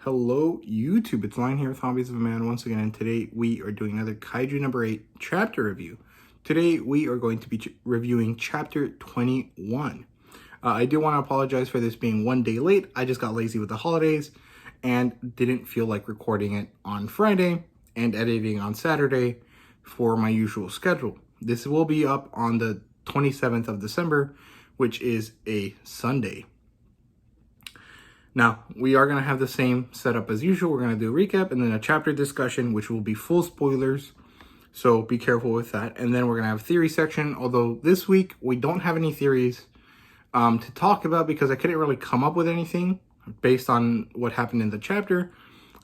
Hello YouTube, it's Lion here with Hobbies of a Man once again, and today we are doing another Kaiju number 8 chapter review. Today we are going to be reviewing chapter 21. I do want to apologize for this being one day late. I just got lazy with the holidays and didn't feel like recording it on Friday and editing on Saturday for my usual schedule. This will be up on the 27th of December, which is a Sunday. Now, we are going to have the same setup as usual. We're going to do a recap and then a chapter discussion, which will be full spoilers. So be careful with that. And then we're going to have a theory section. Although this week we don't have any theories to talk about because I couldn't really come up with anything based on what happened in the chapter.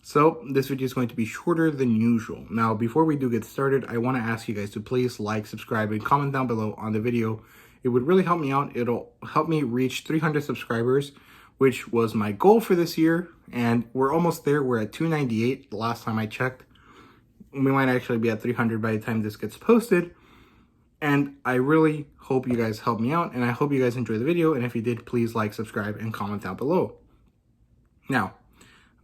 So this video is going to be shorter than usual. Now, before we do get started, I want to ask you guys to please like, subscribe, and comment down below on the video. It would really help me out. It'll help me reach 300 subscribers, which was my goal for this year, and we're almost there. We're at 298 the last time I checked. We might actually be at 300 by the time this gets posted, and I really hope you guys help me out, and I hope you guys enjoy the video, and if you did, please like, subscribe, and comment down below. Now,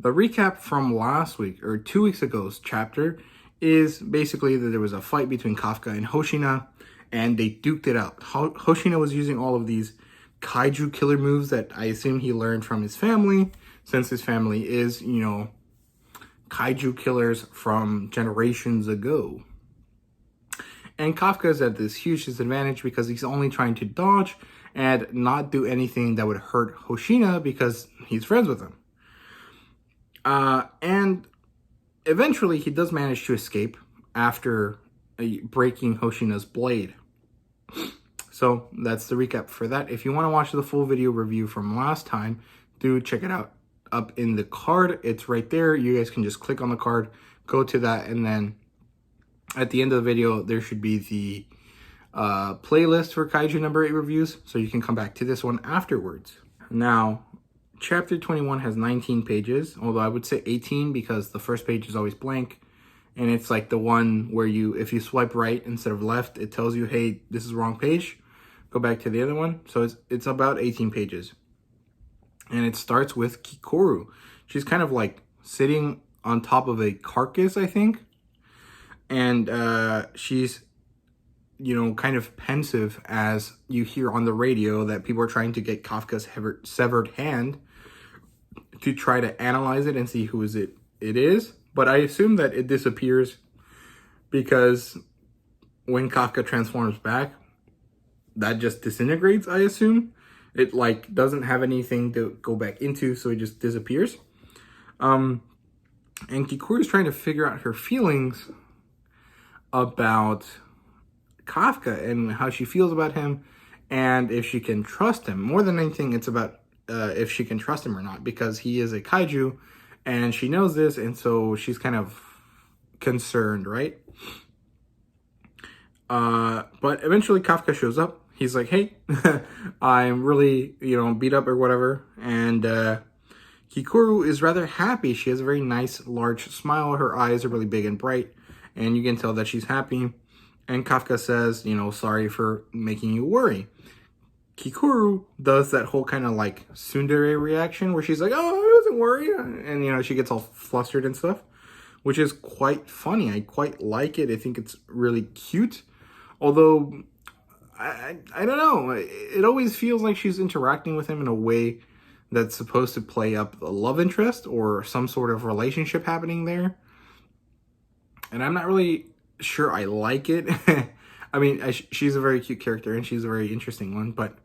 the recap from last week, or 2 weeks ago's chapter, is basically that there was a fight between Kafka and Hoshina, and they duked it out. Hoshina was using all of these Kaiju killer moves that I assume he learned from his family, since his family is, Kaiju killers from generations ago. And Kafka's at this huge disadvantage because he's only trying to dodge and not do anything that would hurt Hoshina because he's friends with him. And eventually he does manage to escape after breaking Hoshina's blade. So that's the recap for that. If you want to watch the full video review from last time, do check it out up in the card. It's right there. You guys can just click on the card, go to that, and then at the end of the video, there should be the playlist for Kaiju number 8 reviews, so you can come back to this one afterwards. Now, chapter 21 has 19 pages, although I would say 18 because the first page is always blank. And it's like the one where if you swipe right instead of left, it tells you, hey, this is the wrong page. Go back to the other one. So it's about 18 pages. And it starts with Kikoru. She's kind of like sitting on top of a carcass, I think. And she's, kind of pensive as you hear on the radio that people are trying to get Kafka's severed hand to try to analyze it and see who it is. But I assume that it disappears because when Kafka transforms back, that just disintegrates, I assume. It doesn't have anything to go back into, so it just disappears. And Kikoru is trying to figure out her feelings about Kafka and how she feels about him and if she can trust him. More than anything, it's about if she can trust him or not, because he is a kaiju and she knows this, and so she's kind of concerned, right? But eventually Kafka shows up. He's like, hey, I'm really, beat up or whatever. And Kikoru is rather happy. She has a very nice, large smile. Her eyes are really big and bright, and you can tell that she's happy. And Kafka says, sorry for making you worry. Kikoru does that whole kind of tsundere reaction where she's like, oh, don't worry. And, she gets all flustered and stuff, which is quite funny. I quite like it. I think it's really cute. Although, I don't know. It always feels like she's interacting with him in a way that's supposed to play up a love interest or some sort of relationship happening there. And I'm not really sure I like it. I mean, she's a very cute character and she's a very interesting one, but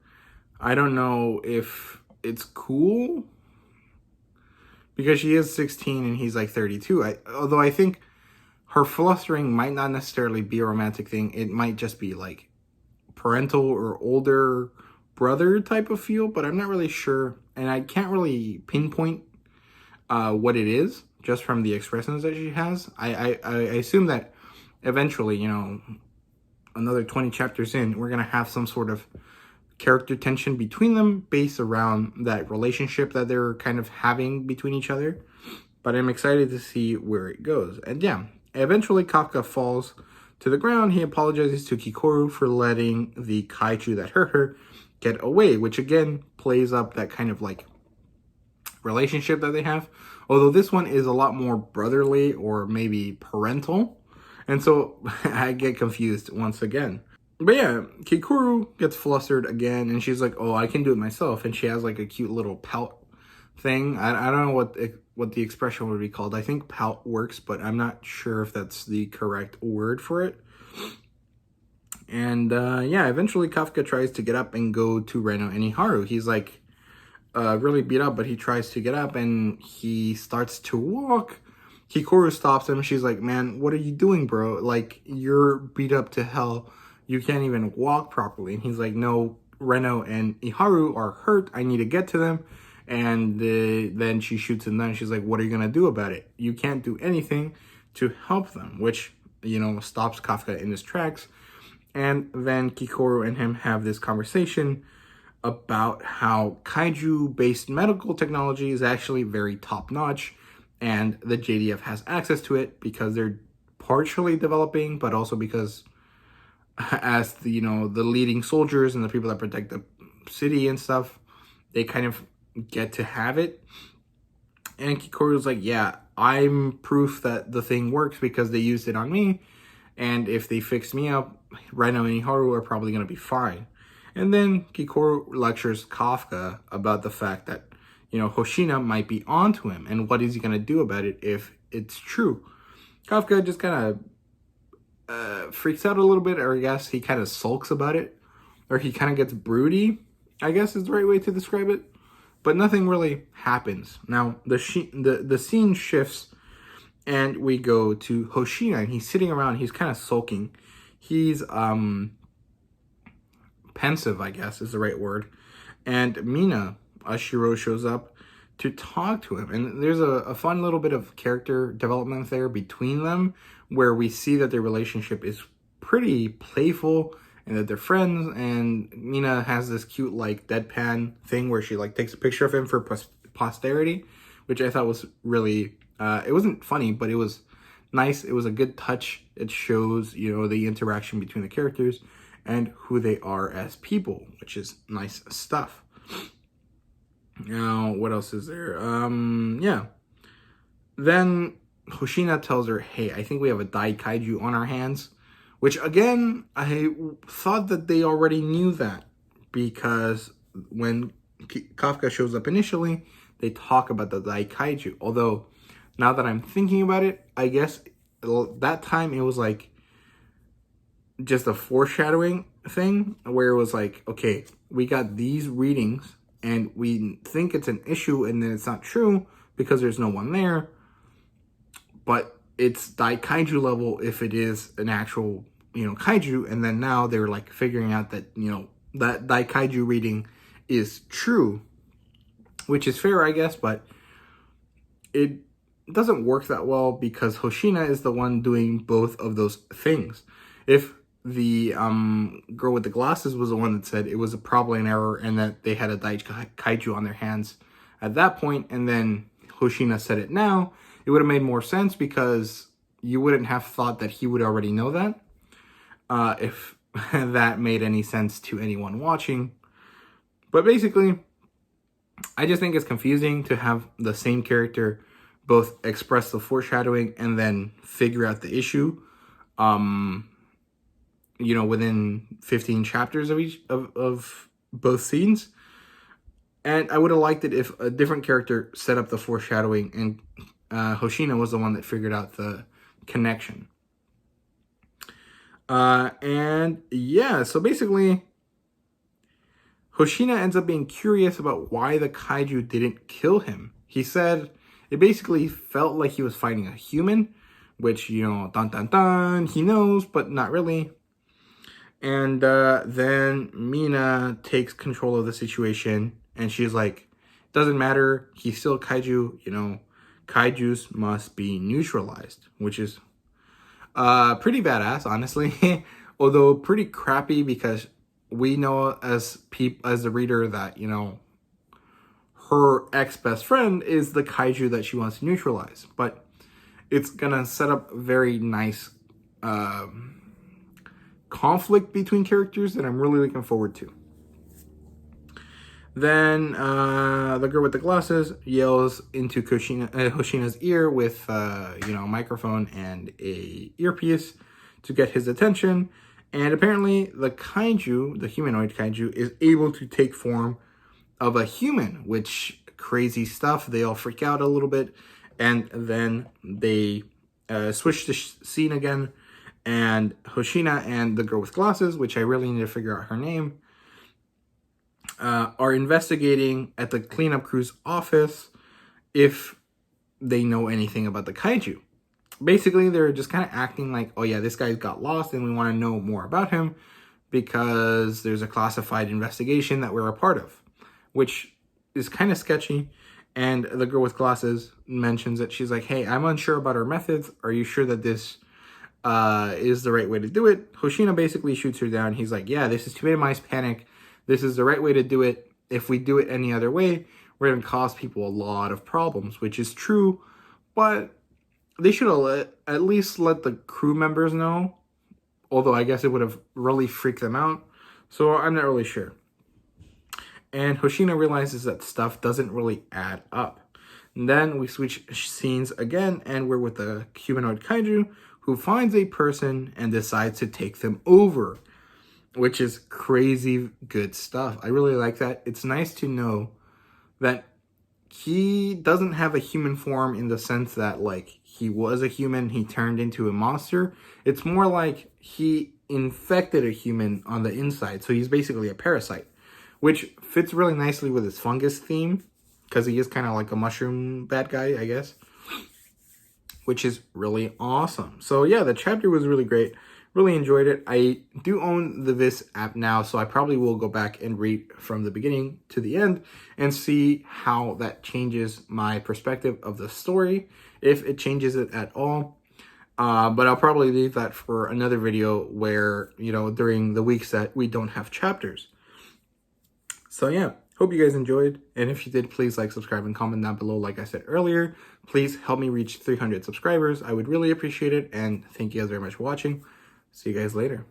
I don't know if it's cool because she is 16 and he's 32. Although I think her flustering might not necessarily be a romantic thing. It might just be parental or older brother type of feel, but I'm not really sure. And I can't really pinpoint what it is just from the expressions that she has. I assume that eventually, another 20 chapters in, we're going to have some sort of character tension between them based around that relationship that they're kind of having between each other. But I'm excited to see where it goes. And yeah, eventually Kafka falls to the ground. He apologizes to Kikoru for letting the kaiju that hurt her get away, which again plays up that kind of relationship that they have. Although this one is a lot more brotherly or maybe parental. And so I get confused once again. But yeah, Kikuru gets flustered again and she's like, oh, I can do it myself. And she has like a cute little pout thing. I don't know what the expression would be called. I think pout works, but I'm not sure if that's the correct word for it. And yeah, eventually Kafka tries to get up and go to Reno and Iharu. He's like really beat up, but he tries to get up and he starts to walk. Kikuru stops him. She's like, man, what are you doing, bro? Like, you're beat up to hell. You can't even walk properly. And he's like, no, Reno and Iharu are hurt. I need to get to them. And then she shoots him down. She's like, what are you going to do about it? You can't do anything to help them, which, you know, stops Kafka in his tracks. And then Kikuru and him have this conversation about how kaiju-based medical technology is actually very top-notch, and the JDF has access to it because they're partially developing, but also because as the, you know, the leading soldiers and the people that protect the city and stuff, they kind of get to have it. And Kikuru's like, yeah, I'm proof that the thing works because they used it on me, and if they fix me up, Reno and Iharu are probably going to be fine. And then Kikuru lectures Kafka about the fact that, you know, Hoshina might be onto him, and what is he going to do about it if it's true. Kafka just kind of freaks out a little bit, or I guess he kind of sulks about it, or he kind of gets broody, I guess is the right way to describe it. But nothing really happens. Now, the scene shifts, and we go to Hoshina, and he's sitting around, he's kind of sulking. He's pensive, I guess is the right word. And Mina, Ashiro, shows up to talk to him. And there's a fun little bit of character development there between them, where we see that their relationship is pretty playful and that they're friends. And Mina has this cute, like, deadpan thing where she, like, takes a picture of him for posterity, which I thought was really, it wasn't funny, but it was nice. It was a good touch. It shows, you know, the interaction between the characters and who they are as people, which is nice stuff. Now, what else is there? Yeah. Then Hoshina tells her, hey, I think we have a Dai Kaiju on our hands. Which, again, I thought that they already knew that. Because when Kafka shows up initially, they talk about the Dai Kaiju. Although, now that I'm thinking about it, I guess that time it was like just a foreshadowing thing where it was like, okay, we got these readings and we think it's an issue and then it's not true because there's no one there, but it's Dai Kaiju level if it is an actual, you know, kaiju. And then now they're like figuring out that, you know, that Dai Kaiju reading is true, which is fair, I guess, but it doesn't work that well because Hoshina is the one doing both of those things. If the girl with the glasses was the one that said it was probably an error and that they had a Dai Kaiju on their hands at that point, and then Hoshina said it now, it would have made more sense because you wouldn't have thought that he would already know that, if that made any sense to anyone watching. But basically, I just think it's confusing to have the same character both express the foreshadowing and then figure out the issue, you know, within 15 chapters of each of both scenes. And I would have liked it if a different character set up the foreshadowing and Hoshina was the one that figured out the connection. And yeah, so basically, Hoshina ends up being curious about why the kaiju didn't kill him. He said it basically felt like he was fighting a human, which, you know, dun dun dun, he knows, but not really. And then Mina takes control of the situation, and she's like, doesn't matter, he's still a kaiju, you know, kaijus must be neutralized, which is pretty badass, honestly. Although pretty crappy because we know as the reader that, you know, her ex-best friend is the kaiju that she wants to neutralize. But it's gonna set up a very nice conflict between characters that I'm really looking forward to. Then the girl with the glasses yells into Hoshina's ear with a microphone and a earpiece to get his attention. And apparently the kaiju, the humanoid kaiju, is able to take form of a human, which crazy stuff. They all freak out a little bit, and then they switch the scene again, and Hoshina and the girl with glasses, which I really need to figure out her name, are investigating at the cleanup crew's office if they know anything about the kaiju. Basically, they're just kind of acting like, oh yeah, this guy got lost and we want to know more about him because there's a classified investigation that we're a part of, which is kind of sketchy. And the girl with glasses mentions that she's like, hey, I'm unsure about our methods. Are you sure that this is the right way to do it? Hoshina basically shoots her down. He's like, yeah, this is to minimize panic. This is the right way to do it. If we do it any other way, we're going to cause people a lot of problems, which is true. But they should have at least let the crew members know. Although I guess it would have really freaked them out. So I'm not really sure. And Hoshina realizes that stuff doesn't really add up. And then we switch scenes again, and we're with the humanoid kaiju who finds a person and decides to take them over, which is crazy good stuff. I really like that. It's nice to know that he doesn't have a human form in the sense that, like, he was a human, he turned into a monster. It's more like he infected a human on the inside, so he's basically a parasite, which fits really nicely with his fungus theme, because he is kind of like a mushroom bad guy, I guess, which is really awesome. So yeah, the chapter was really great. Really enjoyed it. I do own the Viz app now, so I probably will go back and read from the beginning to the end and see how that changes my perspective of the story, if it changes it at all. But I'll probably leave that for another video where, during the weeks that we don't have chapters. So yeah, hope you guys enjoyed. And if you did, please like, subscribe, and comment down below. Like I said earlier, please help me reach 300 subscribers. I would really appreciate it. And thank you guys very much for watching. See you guys later.